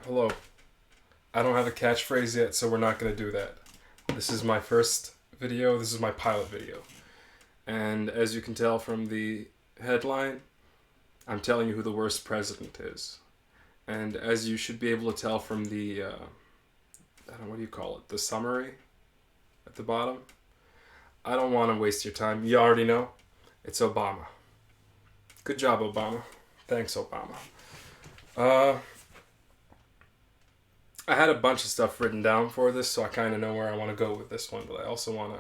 Hello. I don't have a catchphrase yet, so we're not going to do that. This is my first video. This is my pilot video. And as you can tell from the headline, I'm telling you who the worst president is. And as you should be able to tell from the, I don't know, what do you call it? The summary at the bottom. I don't want to waste your time. You already know. It's Obama. Good job, Obama. Thanks, Obama. I had a bunch of stuff written down for this, so I kind of know where I want to go with this one, but I also want to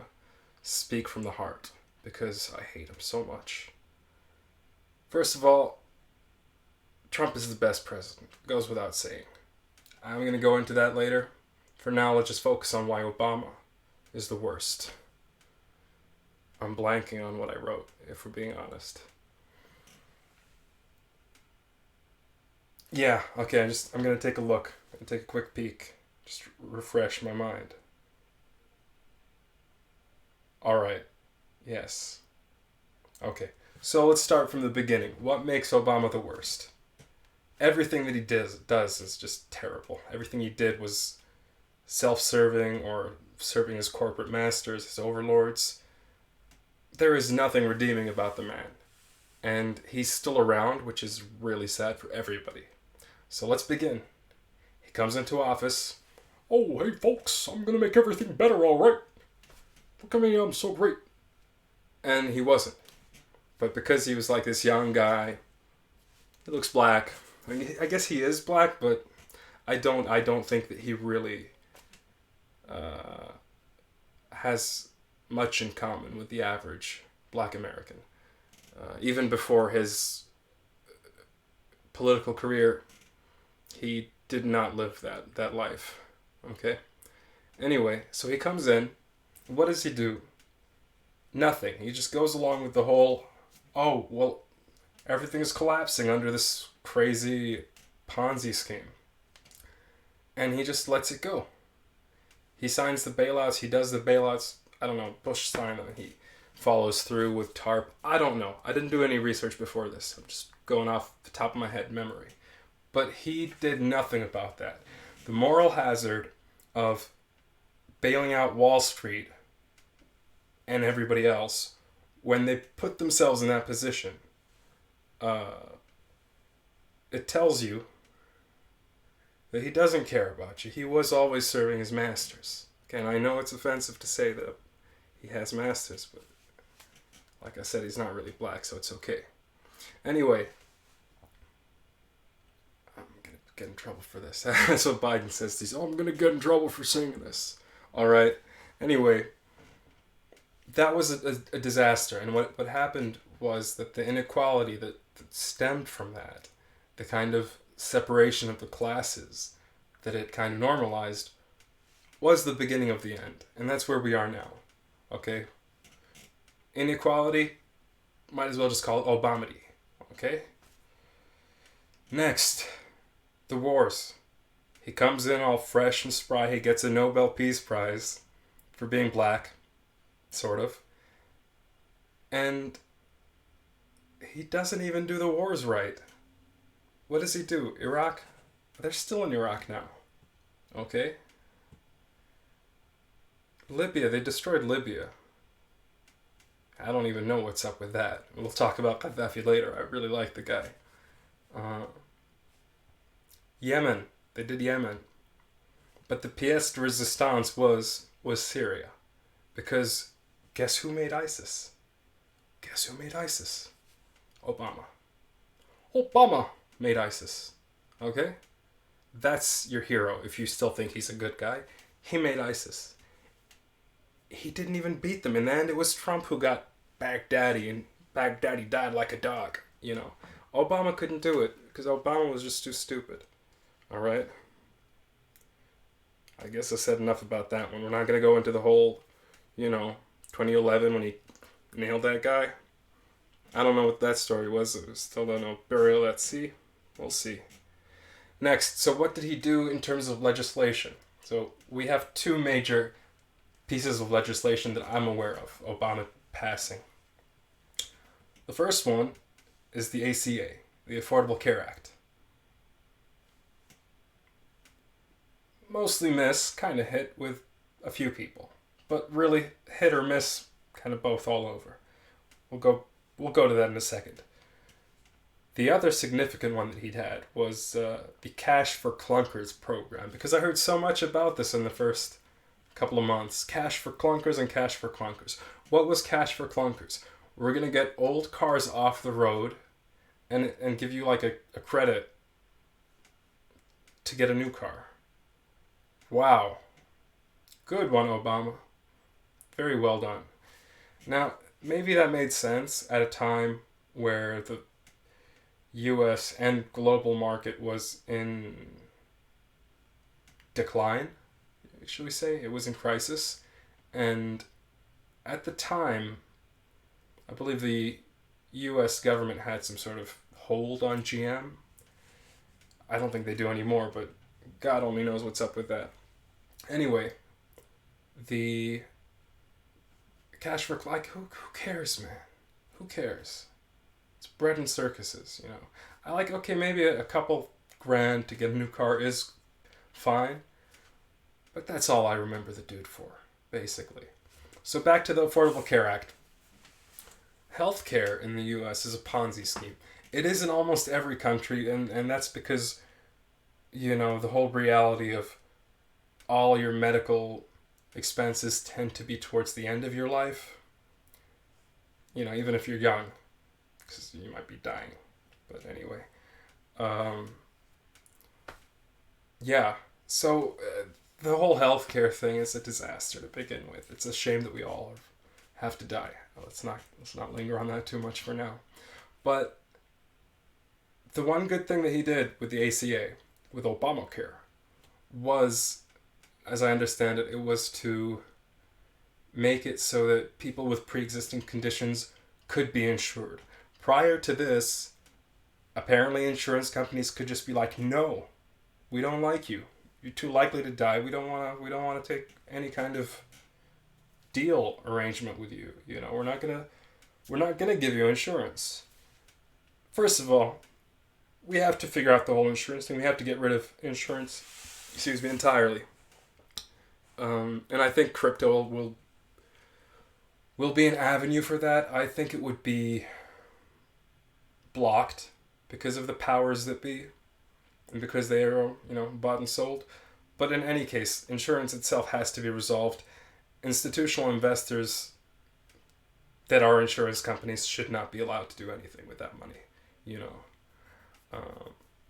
speak from the heart because I hate him so much. First of all, Trump is the best president. It goes without saying. I'm going to go into that later. For now, let's just focus on why Obama is the worst. I'm blanking on what I wrote, if we're being honest. Yeah, okay, I'm going to take a look and take a quick peek. Just refresh my mind. Alright, yes. Okay, so let's start from the beginning. What makes Obama the worst? Everything that he does is just terrible. Everything he did was self-serving or serving his corporate masters, his overlords. There is nothing redeeming about the man. And he's still around, which is really sad for everybody. So let's begin. He comes into office. Oh, hey folks, I'm gonna make everything better, alright? Look at me, I'm so great. And he wasn't. But because he was like this young guy, he looks black. I mean, I guess he is black, but I don't think that he really has much in common with the average black American. Even before his political career, he did not live that life. Okay? Anyway, so he comes in. What does he do? Nothing. He just goes along with the whole, oh, well, everything is collapsing under this crazy Ponzi scheme. And he just lets it go. He signs the bailouts. He does the bailouts. I don't know. Bush signed them. He follows through with TARP. I don't know. I didn't do any research before this. I'm just going off the top of my head memory. But he did nothing about that. The moral hazard of bailing out Wall Street and everybody else, when they put themselves in that position, it tells you that he doesn't care about you. He was always serving his masters. Okay, and I know it's offensive to say that he has masters, but like I said, he's not really black, so it's okay. Anyway, I'm going to get in trouble for this. That's what Biden says. He's, I'm going to get in trouble for saying this. All right. Anyway, that was a disaster. And what happened was that the inequality that stemmed from that, the kind of separation of the classes that it kind of normalized, was the beginning of the end. And that's where we are now. Okay? Inequality, might as well just call it Obamity. Okay? Next, the wars. He comes in all fresh and spry. He gets a Nobel Peace Prize for being black, sort of. And he doesn't even do the wars right. What does he do? Iraq? They're still in Iraq now. Okay? Libya, they destroyed Libya. I don't even know what's up with that. We'll talk about Gaddafi later. I really like the guy. Yemen. They did Yemen. But the pièce de résistance was Syria. Because guess who made ISIS? Guess who made ISIS? Obama. Obama made ISIS. Okay? That's your hero if you still think he's a good guy. He made ISIS. He didn't even beat them. In the end, it was Trump who got Baghdadi, and Baghdadi died like a dog, you know. Obama couldn't do it, because Obama was just too stupid. Alright? I guess I said enough about that one. We're not going to go into the whole, 2011 when he nailed that guy. I don't know what that story was. I still don't know. Burial at sea? We'll see. Next, so what did he do in terms of legislation? So we have two major pieces of legislation that I'm aware of Obama passing. The first one is the ACA, the Affordable Care Act. mostly miss, kind of hit with a few people, but really hit or miss, kind of both all over. We'll go to that in a second. The other significant one that he'd had was the Cash for Clunkers program, because I heard so much about this in the first couple of months. Cash for Clunkers and Cash for Clunkers. What was Cash for Clunkers? We're going to get old cars off the road and give you like a credit to get a new car. Wow. Good one, Obama. Very well done. Now, maybe that made sense at a time where the US and global market was in decline, should we say? It was in crisis. And at the time, I believe the US government had some sort of hold on GM. I don't think they do anymore, but God only knows what's up with that. Anyway, the cash for, like, who cares, man? Who cares? It's bread and circuses, you know. I like, okay, maybe a couple grand to get a new car is fine, but that's all I remember the dude for, basically. So back to the Affordable Care Act. Healthcare in the US is a Ponzi scheme. It is in almost every country, and that's because, you know, the whole reality of all your medical expenses tend to be towards the end of your life. You know, even if you're young, because you might be dying. But anyway. Yeah. So the whole healthcare thing is a disaster to begin with. It's a shame that we all have to die. Let's not linger on that too much for now. But the one good thing that he did with the ACA, with Obamacare, was, as I understand it, it was to make it so that people with pre-existing conditions could be insured. Prior to this, apparently insurance companies could just be like, "No, we don't like you. You're too likely to die. We don't want to take any kind of deal arrangement with you. You know, we're not gonna give you insurance." First of all, we have to figure out the whole insurance thing. We have to get rid of insurance, entirely. And I think crypto will be an avenue for that. I think it would be blocked because of the powers that be and because they are, you know, bought and sold. But in any case, insurance itself has to be resolved. Institutional investors that are insurance companies should not be allowed to do anything with that money, you know.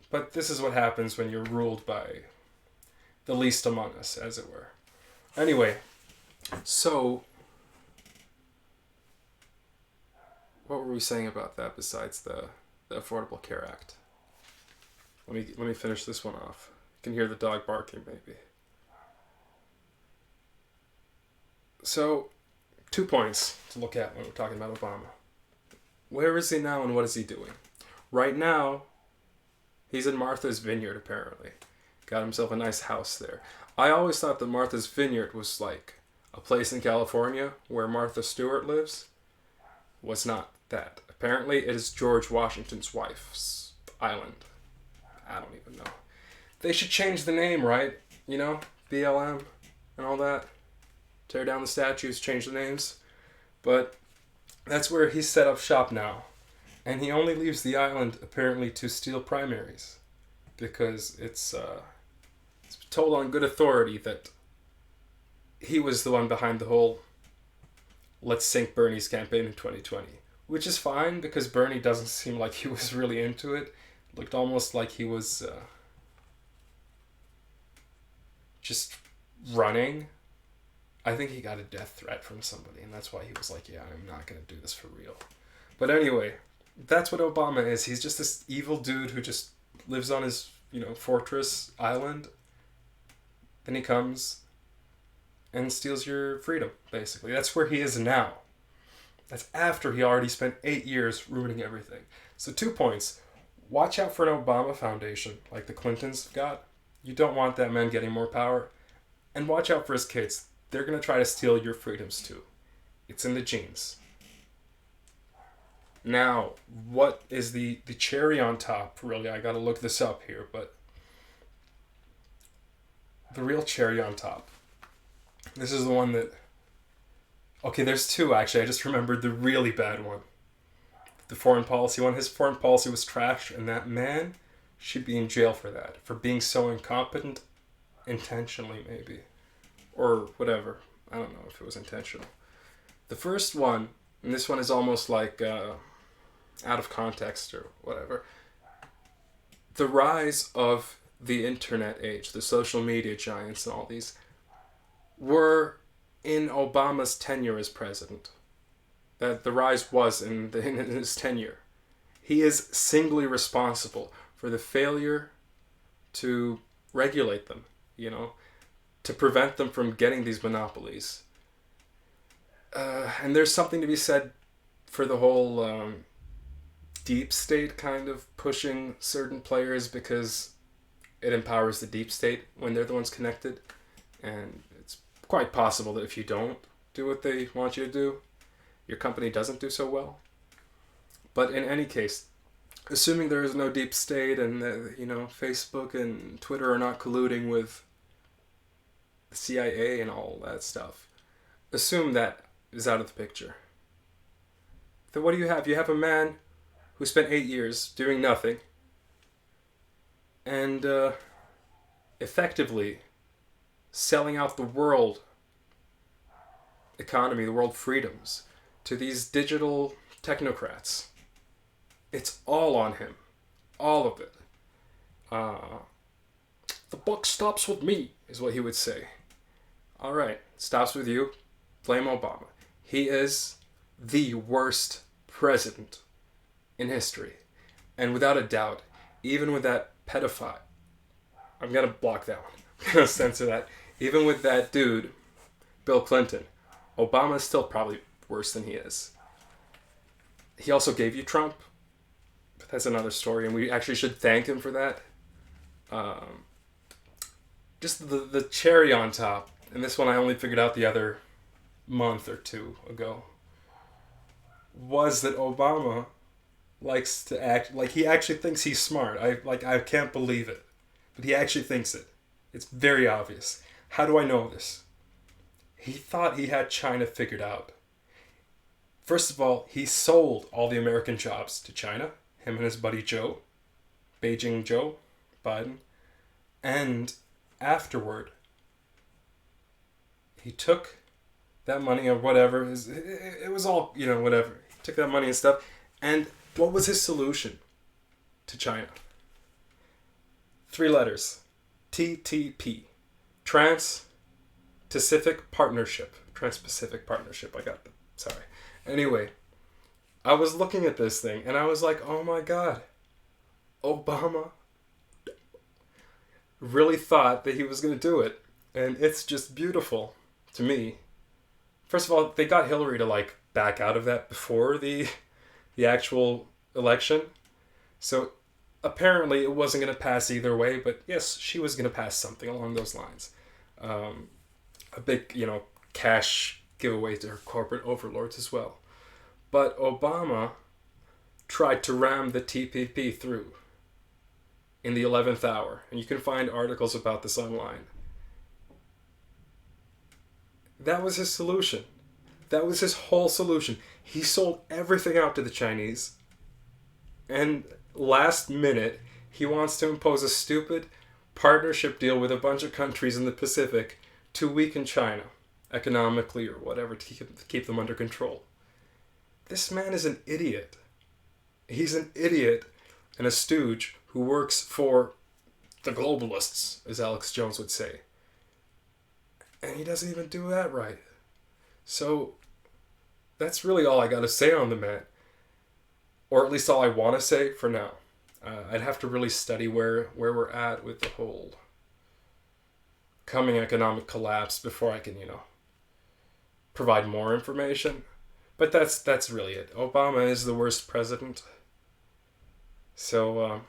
But this is what happens when you're ruled by the least among us, as it were. Anyway, so what were we saying about that besides the Affordable Care Act? Let me finish this one off. You can hear the dog barking, maybe. So, 2 points to look at when we're talking about Obama. Where is he now and what is he doing? Right now, he's in Martha's Vineyard, apparently. Got himself a nice house there. I always thought that Martha's Vineyard was like a place in California where Martha Stewart lives. Was not that. Apparently, it is George Washington's wife's island. I don't even know. They should change the name, right? You know, BLM and all that. Tear down the statues, change the names. But that's where he's set up shop now. And he only leaves the island, apparently, to steal primaries. Because it's told on good authority that he was the one behind the whole "let's sink Bernie's campaign in 2020." Which is fine, because Bernie doesn't seem like he was really into it. Looked almost like he was just running. I think he got a death threat from somebody, and that's why he was like, "Yeah, I'm not going to do this for real." But anyway, that's what Obama is. He's just this evil dude who just lives on his, you know, fortress island. Then he comes and steals your freedom, basically. That's where he is now. That's after he already spent 8 years ruining everything. So 2 points. Watch out for an Obama Foundation, like the Clintons got. You don't want that man getting more power. And watch out for his kids. They're going to try to steal your freedoms too. It's in the genes. Now, what is the cherry on top? Really, I got to look this up here, but the real cherry on top. This is the one that... Okay, there's two actually. I just remembered the really bad one. The foreign policy one. His foreign policy was trash, and that man should be in jail for that. For being so incompetent, intentionally maybe. Or whatever. I don't know if it was intentional. The first one, and this one is almost like out of context or whatever. The rise of the internet age, the social media giants and all these, were in Obama's tenure as president. That the rise was in his tenure. He is singly responsible for the failure to regulate them, to prevent them from getting these monopolies. And there's something to be said for the whole deep state kind of pushing certain players, because it empowers the deep state when they're the ones connected. And it's quite possible that if you don't do what they want you to do, your company doesn't do so well. But in any case, assuming there is no deep state and Facebook and Twitter are not colluding with the CIA and all that stuff, assume that is out of the picture. Then what do you have? You have a man who spent 8 years doing nothing and effectively selling out the world economy, the world freedoms, to these digital technocrats. It's all on him. All of it. The buck stops with me, is what he would say. Alright, stops with you. Blame Obama. He is the worst president in history. And without a doubt, even with that pedophile, I'm going to block that one. I'm going to censor that. Even with that dude, Bill Clinton, Obama is still probably worse than he is. He also gave you Trump, but that's another story, and we actually should thank him for that. Just the cherry on top, and this one I only figured out the other month or two ago, was that Obama likes to act like he actually thinks he's smart. I can't believe it, but he actually thinks it. It's very obvious. How do I know this? He thought he had China figured out. First of all, he sold all the American jobs to China, him and his buddy Joe, Beijing Joe Biden, and afterward, he took that money or whatever, it was all, whatever. He took that money and stuff, and what was his solution to China? 3 letters. TTP. Trans-Pacific Partnership. Trans-Pacific Partnership, I got them. Sorry. Anyway, I was looking at this thing, and I was like, oh my god, Obama really thought that he was going to do it, and it's just beautiful to me. First of all, they got Hillary to back out of that before the actual election, so apparently it wasn't going to pass either way, but yes, she was going to pass something along those lines. A big, cash giveaway to her corporate overlords as well. But Obama tried to ram the TPP through in the 11th hour, and you can find articles about this online. That was his solution. That was his whole solution. He sold everything out to the Chinese, and last minute, he wants to impose a stupid partnership deal with a bunch of countries in the Pacific to weaken China, economically or whatever, to keep them under control. This man is an idiot. He's an idiot and a stooge who works for the globalists, as Alex Jones would say. And he doesn't even do that right. So, that's really all I gotta say on the man. Or at least all I want to say for now. I'd have to really study where we're at with the whole coming economic collapse before I can, provide more information. But that's really it. Obama is the worst president. So,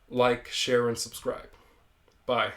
like, share, and subscribe. Bye.